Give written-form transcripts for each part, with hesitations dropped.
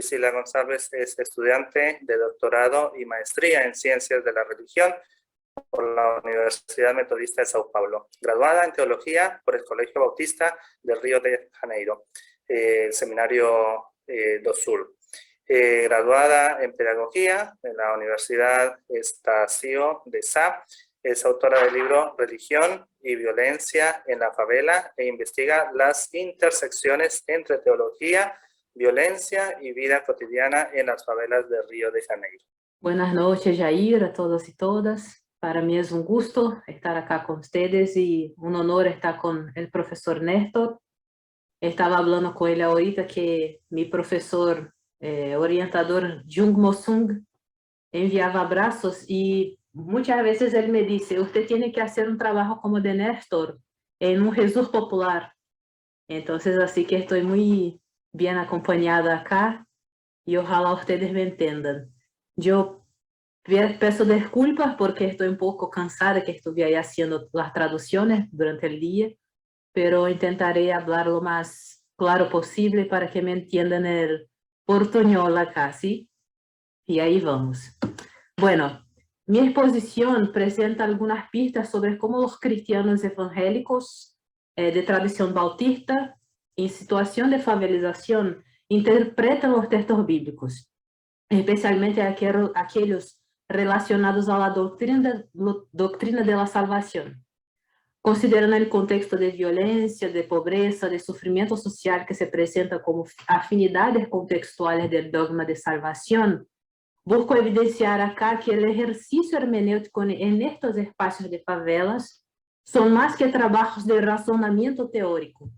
Priscila González es estudiante de doctorado y maestría en Ciencias de la Religión por la Universidad Metodista de Sao Paulo, graduada en Teología por el Colegio Bautista de Río de Janeiro, el Seminario do Sul. Graduada en Pedagogía en la Universidad Estácio de Sá, es autora del libro Religión y Violencia en la Favela e investiga las intersecciones entre teología, violencia y vida cotidiana en las favelas de Río de Janeiro. Buenas noches, Jair, a todos y todas. Para mí es un gusto estar acá con ustedes y un honor estar con el profesor Néstor. Estaba hablando con él ahorita que mi profesor orientador Jung Mosung enviaba abrazos y muchas veces él me dice, usted tiene que hacer un trabajo como de Néstor en un Jesús popular. Entonces así que estoy muy bien acompañada acá y ojalá ustedes me entiendan. Yo peço disculpas porque estoy un poco cansada, que estuve ahí haciendo las traducciones durante el día, pero intentaré hablar lo más claro posible para que me entiendan el portuñol acá, ¿sí? Y ahí vamos. Bueno, mi exposición presenta algunas pistas sobre cómo los cristianos evangélicos de tradición bautista en situación de favelización interpretan los textos bíblicos, especialmente aquellos relacionados a la doctrina de la salvación. Considerando el contexto de violencia, de pobreza, de sufrimiento social que se presenta como afinidades contextuales del dogma de salvación, busco evidenciar acá que el ejercicio hermenéutico en estos espacios de favelas son más que trabajos de razonamiento teórico,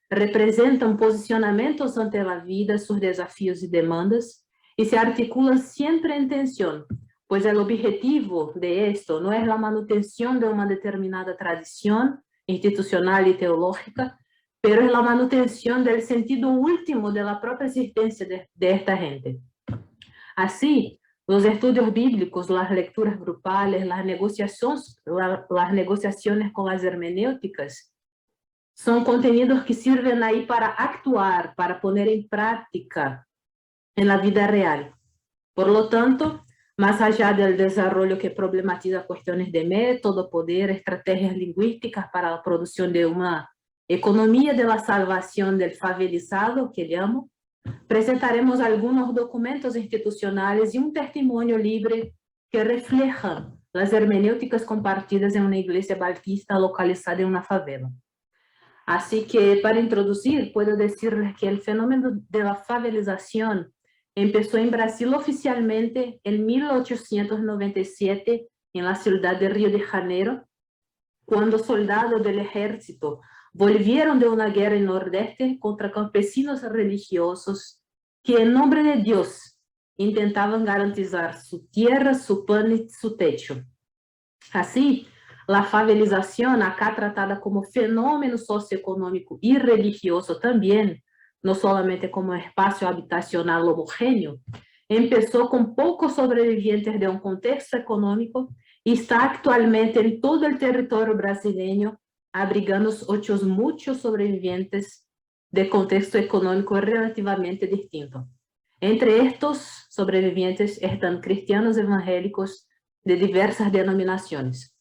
representan posicionamientos ante la vida, sus desafíos y demandas, y se articulan siempre en tensión, pues el objetivo de esto no es la manutención de una determinada tradición institucional y teológica, pero es la manutención del sentido último de la propia existencia de esta gente. Así, los estudios bíblicos, las lecturas grupales, las negociaciones con las hermenéuticas, son contenidos que sirven ahí para actuar, para poner en práctica en la vida real. Por lo tanto, más allá del desarrollo que problematiza cuestiones de método, poder, estrategias lingüísticas para la producción de una economía de la salvación del favelizado, que llamo, presentaremos algunos documentos institucionales y un testimonio libre que reflejan las hermenéuticas compartidas en una iglesia bautista localizada en una favela. Así que, para introducir, puedo decirles que el fenómeno de la favelización empezó en Brasil oficialmente en 1897 en la ciudad de Río de Janeiro, cuando soldados del ejército volvieron de una guerra en Nordeste contra campesinos religiosos que en nombre de Dios intentaban garantizar su tierra, su pan y su techo. Así, la favelización, acá tratada como fenómeno socioeconómico y religioso también, no solamente como espacio habitacional homogéneo, empezó con pocos sobrevivientes de un contexto económico y está actualmente en todo el territorio brasileño, abrigando otros muchos sobrevivientes de contexto económico relativamente distinto. Entre estos sobrevivientes están cristianos evangélicos de diversas denominaciones.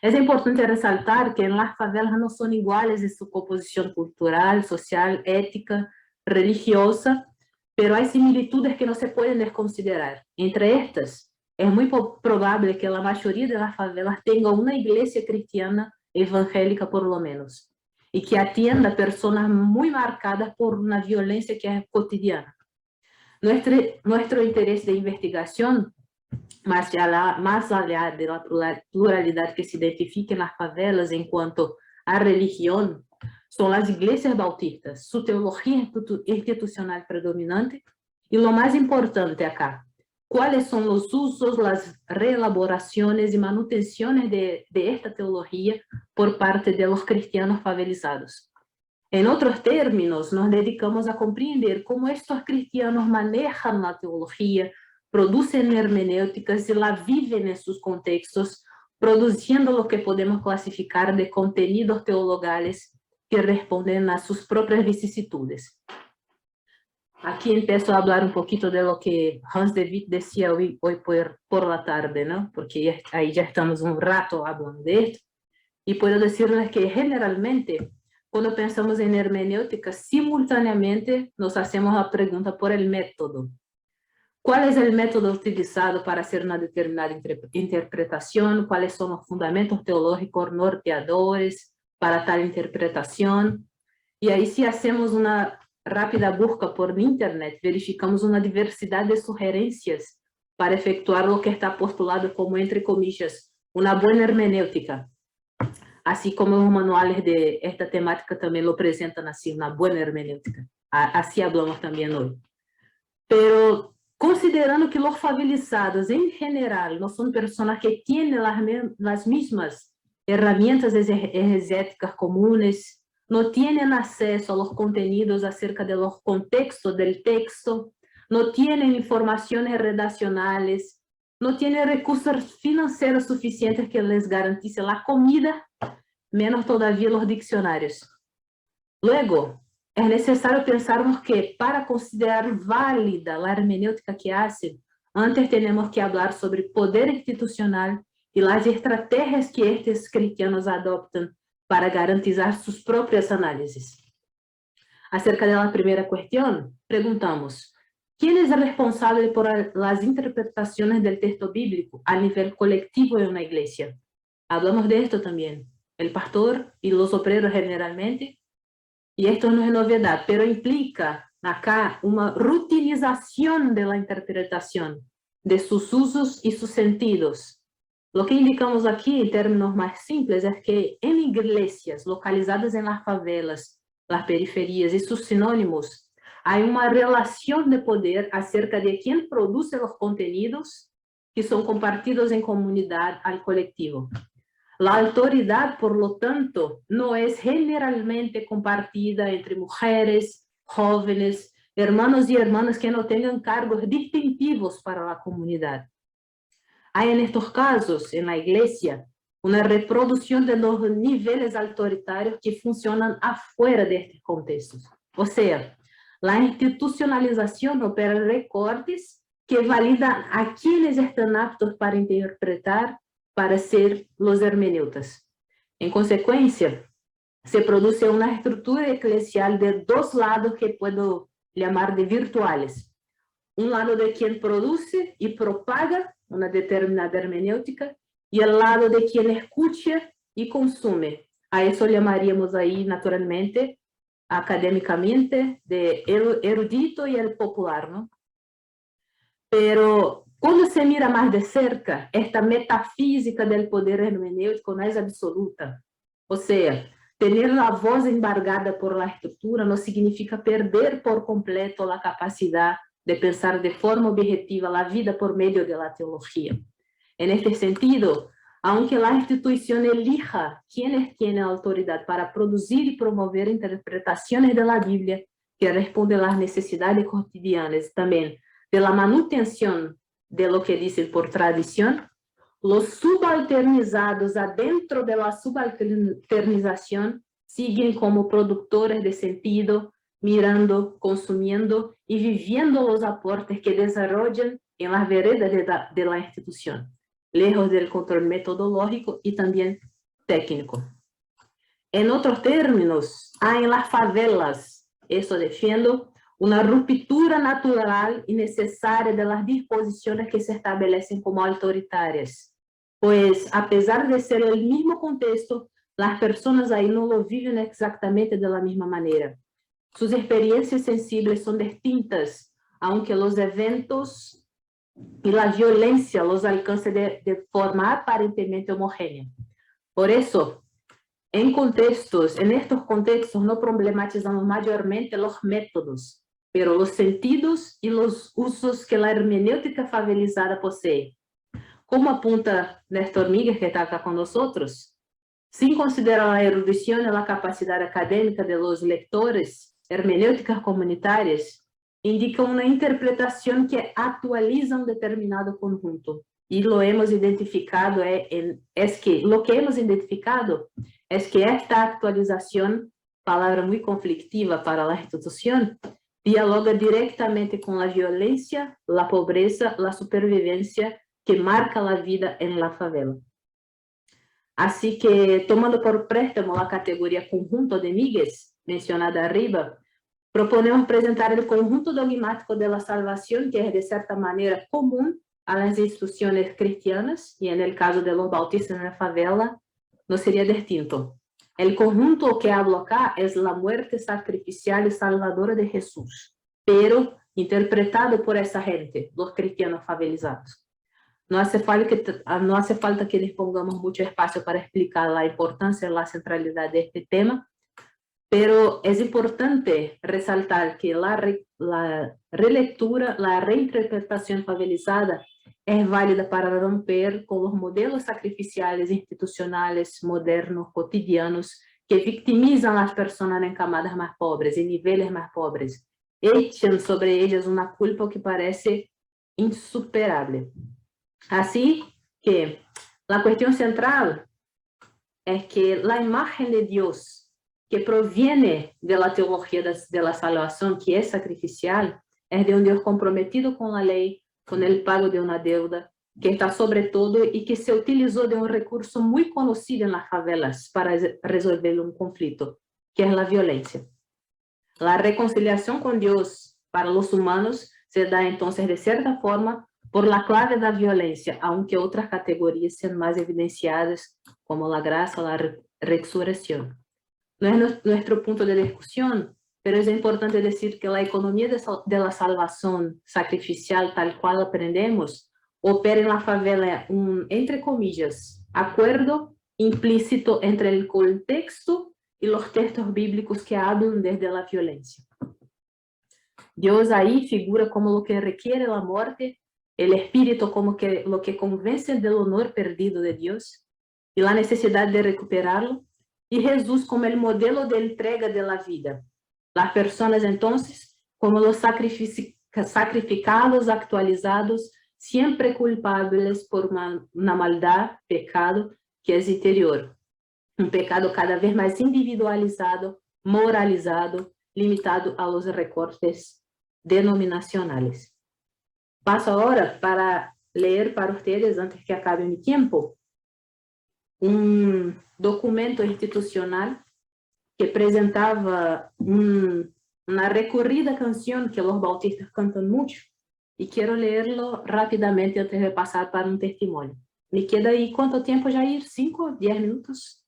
Es importante resaltar que en las favelas no son iguales en su composición cultural, social, ética, religiosa, pero hay similitudes que no se pueden desconsiderar. Entre estas, es muy probable que la mayoría de las favelas tenga una iglesia cristiana evangélica por lo menos, y que atienda a personas muy marcadas por una violencia que es cotidiana. Nuestro interés de investigación, más allá de la pluralidad que se identifica en las favelas en cuanto a religión, son las iglesias bautistas, su teología institucional predominante y lo más importante acá, cuáles son los usos, las reelaboraciones y manutenciones de esta teología por parte de los cristianos favelizados. En otros términos, nos dedicamos a comprender cómo estos cristianos manejan la teología, producen hermenéuticas y la viven en sus contextos, produciendo lo que podemos clasificar de contenidos teologales que responden a sus propias vicisitudes. aquí empiezo a hablar un poquito de lo que Hans de Witt decía hoy por la tarde, ¿no? Porque ahí ya estamos un rato hablando de esto. Y puedo decirles que generalmente, cuando pensamos en hermenéutica, simultáneamente nos hacemos la pregunta por el método. ¿Cuál es el método utilizado para hacer una determinada interpretación? ¿Cuáles son los fundamentos teológicos norteadores para tal interpretación? Y ahí si hacemos una rápida busca por internet, verificamos una diversidad de sugerencias para efectuar lo que está postulado como, entre comillas, una buena hermenéutica. Así como los manuales de esta temática también lo presentan así, una buena hermenéutica. Así hablamos también hoy. Pero considerando que los favelizados en general no son personas que tienen las mismas herramientas exegéticas comunes, no tienen acceso a los contenidos acerca de los contextos del texto, no tienen informaciones redaccionales, no tienen recursos financieros suficientes que les garantice la comida, menos todavía los diccionarios. Luego, es necesario pensarnos que para considerar válida la hermenéutica que hacen, antes tenemos que hablar sobre poder institucional y las estrategias que estos cristianos adoptan para garantizar sus propias análisis. Acerca de la primera cuestión, preguntamos, ¿quién es el responsable por las interpretaciones del texto bíblico a nivel colectivo en una iglesia? Hablamos de esto también, el pastor y los obreros generalmente. Y esto no es novedad, pero implica acá una rutinización de la interpretación, de sus usos y sus sentidos. Lo que indicamos aquí en términos más simples es que en iglesias localizadas en las favelas, las periferias y sus sinónimos, hay una relación de poder acerca de quién produce los contenidos que son compartidos en comunidad al colectivo. La autoridad, por lo tanto, no es generalmente compartida entre mujeres, jóvenes, hermanos y hermanas que no tengan cargos distintivos para la comunidad. Hay en estos casos, en la iglesia, una reproducción de los niveles autoritarios que funcionan afuera de estos contextos. O sea, la institucionalización opera recortes que validan a quienes están aptos para interpretar, para ser los hermeneutas. En consecuencia, se produce una estructura eclesial de dos lados que puedo llamar de virtuales. Un lado de quien produce y propaga una determinada hermenéutica y el lado de quien escucha y consume. A eso llamaríamos ahí naturalmente, académicamente, de erudito y el popular, ¿no? Pero cuando se mira más de cerca, esta metafísica del poder hermenéutico no es absoluta. O sea, tener la voz embargada por la estructura no significa perder por completo la capacidad de pensar de forma objetiva la vida por medio de la teología. En este sentido, aunque la institución elija quienes tienen autoridad para producir y promover interpretaciones de la Biblia que responden a las necesidades cotidianas también de la manutención de lo que dicen por tradición, los subalternizados adentro de la subalternización siguen como productores de sentido, mirando, consumiendo y viviendo los aportes que desarrollan en las veredas de la institución, lejos del control metodológico y también técnico. En otros términos, hay en las favelas, eso defiendo, una ruptura natural y necesaria de las disposiciones que se establecen como autoritarias. Pues, a pesar de ser el mismo contexto, las personas ahí no lo viven exactamente de la misma manera. Sus experiencias sensibles son distintas, aunque los eventos y la violencia los alcancen de forma aparentemente homogénea. Por eso, en estos contextos no problematizamos mayormente los métodos, pero los sentidos y los usos que la hermenéutica favelizada posee. Como apunta Néstor Míguez, que está acá con nosotros, sin considerar la erudición y la capacidad académica de los lectores, hermenéuticas comunitarias indican una interpretación que actualiza un determinado conjunto. Y lo hemos identificado, lo que hemos identificado es que esta actualización, palabra muy conflictiva para la institución, dialoga directamente con la violencia, la pobreza, la supervivencia que marca la vida en la favela. Así que, tomando por préstamo la categoría conjunto de Míguez, mencionada arriba, proponemos presentar el conjunto dogmático de la salvación, que es de cierta manera común a las instituciones cristianas, y en el caso de los bautistas en la favela, no sería distinto. El conjunto que hablo acá es la muerte sacrificial y salvadora de Jesús, pero interpretado por esa gente, los cristianos favelizados. No hace falta que les pongamos mucho espacio para explicar la importancia y la centralidad de este tema, pero es importante resaltar que la relectura, la reinterpretación favelizada es válida para romper con los modelos sacrificiales institucionales modernos, cotidianos, que victimizan a las personas en camadas más pobres, en niveles más pobres, echan sobre ellas una culpa que parece insuperable. Así que la cuestión central es que la imagen de Dios que proviene de la teología de la salvación, que es sacrificial, es de un Dios comprometido con la ley, con el pago de una deuda, que está sobre todo y que se utilizó de un recurso muy conocido en las favelas para resolver un conflicto, que es la violencia. La reconciliación con Dios para los humanos se da entonces de cierta forma por la clave de la violencia, aunque otras categorías sean más evidenciadas, como la gracia o la resurrección. No es nuestro punto de discusión, pero es importante decir que la economía de la salvación sacrificial, tal cual aprendemos, opera en la favela un, entre comillas, acuerdo implícito entre el contexto y los textos bíblicos que hablan desde la violencia. Dios ahí figura como lo que requiere la muerte, el espíritu como que lo que convence del honor perdido de Dios y la necesidad de recuperarlo, y Jesús como el modelo de entrega de la vida. Las personas entonces como los sacrificados actualizados, siempre culpables por una maldad, pecado que es interior. Un pecado cada vez más individualizado, moralizado, limitado a los recortes denominacionales. Paso ahora para leer para ustedes, antes que acabe mi tiempo, un documento institucional que presentaba una recurrida canción que los bautistas cantan mucho, y quiero leerlo rápidamente antes de pasar para un testimonio. ¿Me queda ahí cuánto tiempo, Jair? ¿5, 10 minutos?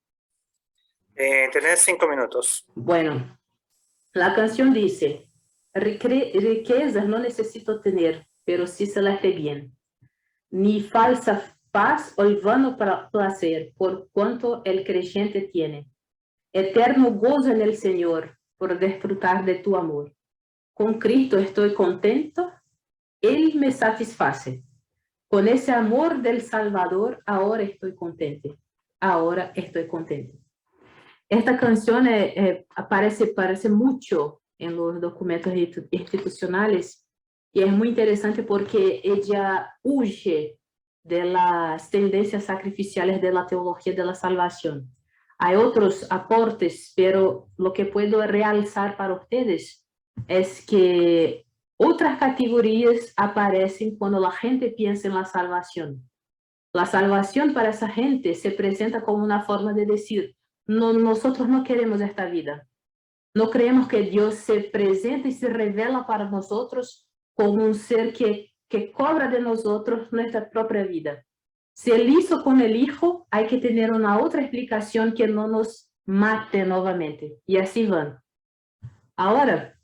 Tenés 5 minutos. Bueno, la canción dice: riquezas no necesito tener, pero sí se las hace bien. Ni falsa paz o vano placer, por cuanto el creyente tiene. Eterno gozo en el Señor, por disfrutar de tu amor. Con Cristo estoy contento, Él me satisface. Con ese amor del Salvador, ahora estoy contente. Ahora estoy contente. Esta canción aparece mucho en los documentos institucionales y es muy interesante porque ella huye de las tendencias sacrificiales de la teología de la salvación. Hay otros aportes, pero lo que puedo realzar para ustedes es que otras categorías aparecen cuando la gente piensa en la salvación. La salvación para esa gente se presenta como una forma de decir: no, nosotros no queremos esta vida. No creemos que Dios se presenta y se revela para nosotros como un ser que cobra de nosotros nuestra propia vida. Si Él hizo con el Hijo, hay que tener una otra explicación que no nos mate nuevamente. Y así van. Ahora,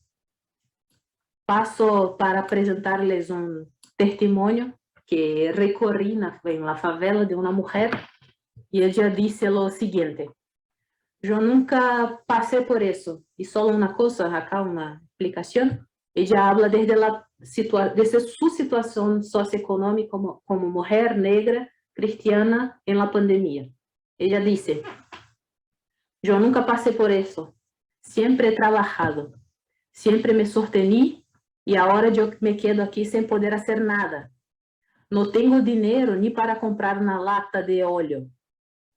paso para presentarles un testimonio que recorrí en la favela de una mujer, y ella dice lo siguiente: yo nunca pasé por eso. Y solo una cosa, acá una explicación. Ella habla desde su situación socioeconómica como mujer negra cristiana en la pandemia. Ella dice: yo nunca pasé por eso. Siempre he trabajado. Siempre me sostení y ahora yo me quedo aquí sin poder hacer nada. No tengo dinero ni para comprar una lata de óleo,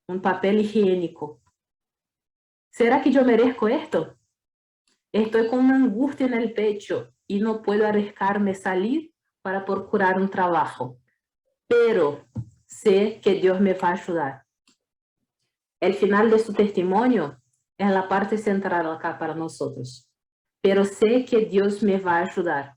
un papel higiénico. ¿Será que yo merezco esto? estoy con una angustia en el pecho y no puedo arriesgarme a salir para procurar un trabajo, pero sé que Dios me va a ayudar. El final de su testimonio es la parte central acá para nosotros. Pero sé que Dios me va a ayudar.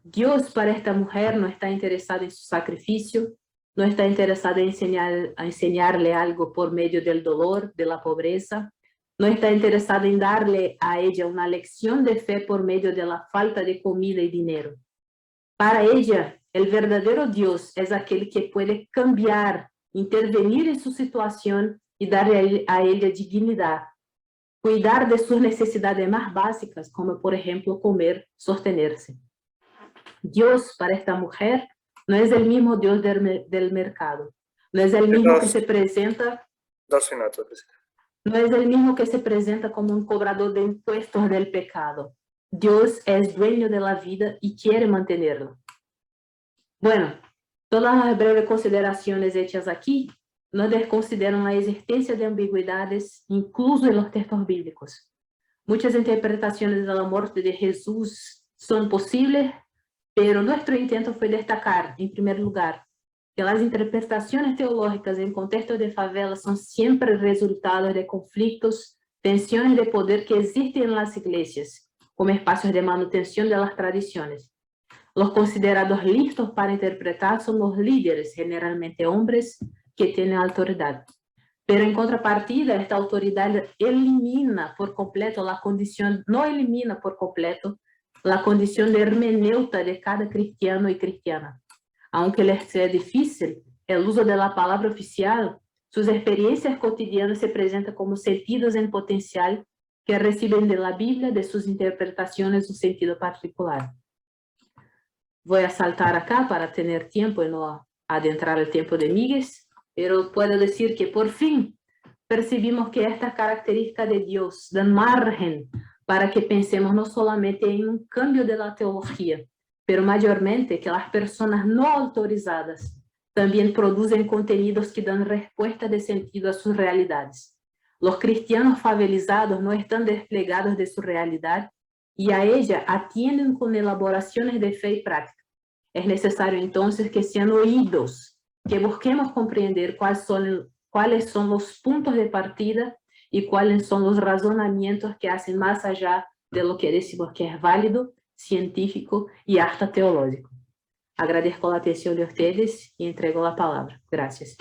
Dios para esta mujer no está interesado en su sacrificio, no está interesado en enseñarle algo por medio del dolor, de la pobreza, no está interesado en darle a ella una lección de fe por medio de la falta de comida y dinero. Para ella, el verdadero Dios es aquel que puede cambiar, intervenir en su situación y darle a ella dignidad, cuidar de sus necesidades más básicas, como por ejemplo comer, sostenerse. Dios para esta mujer no es el mismo Dios del mercado, no es el mismo que se presenta. 2 minutos, presidente. No es el mismo que se presenta como un cobrador de impuestos del pecado. Dios es dueño de la vida y quiere mantenerlo. Bueno, todas las breves consideraciones hechas aquí no desconsideran la existencia de ambigüedades incluso en los textos bíblicos. Muchas interpretaciones de la muerte de Jesús son posibles, pero nuestro intento fue destacar, en primer lugar, que las interpretaciones teológicas en contexto de favela son siempre resultado de conflictos, tensiones de poder que existen en las iglesias, como espacios de manutención de las tradiciones. Los considerados listos para interpretar son los líderes, generalmente hombres, que tienen autoridad. Pero en contrapartida, esta autoridad elimina por completo la condición, no elimina por completo la condición de hermeneuta de cada cristiano y cristiana. Aunque les sea difícil el uso de la palabra oficial, sus experiencias cotidianas se presentan como sentidos en potencial que reciben de la Biblia de sus interpretaciones un sentido particular. Voy a saltar acá para tener tiempo y no adentrar el tiempo de Míguez, pero puedo decir que por fin percibimos que estas características de Dios dan margen para que pensemos no solamente en un cambio de la teología, pero mayormente que las personas no autorizadas también producen contenidos que dan respuesta de sentido a sus realidades. Los cristianos favelizados no están desplegados de su realidad y a ella atienden con elaboraciones de fe y práctica. Es necesario entonces que sean oídos, que busquemos comprender cuáles son los puntos de partida y cuáles son los razonamientos que hacen más allá de lo que decimos que es válido, científico y hasta teológico. Agradezco la atención de ustedes y entrego la palabra. Gracias.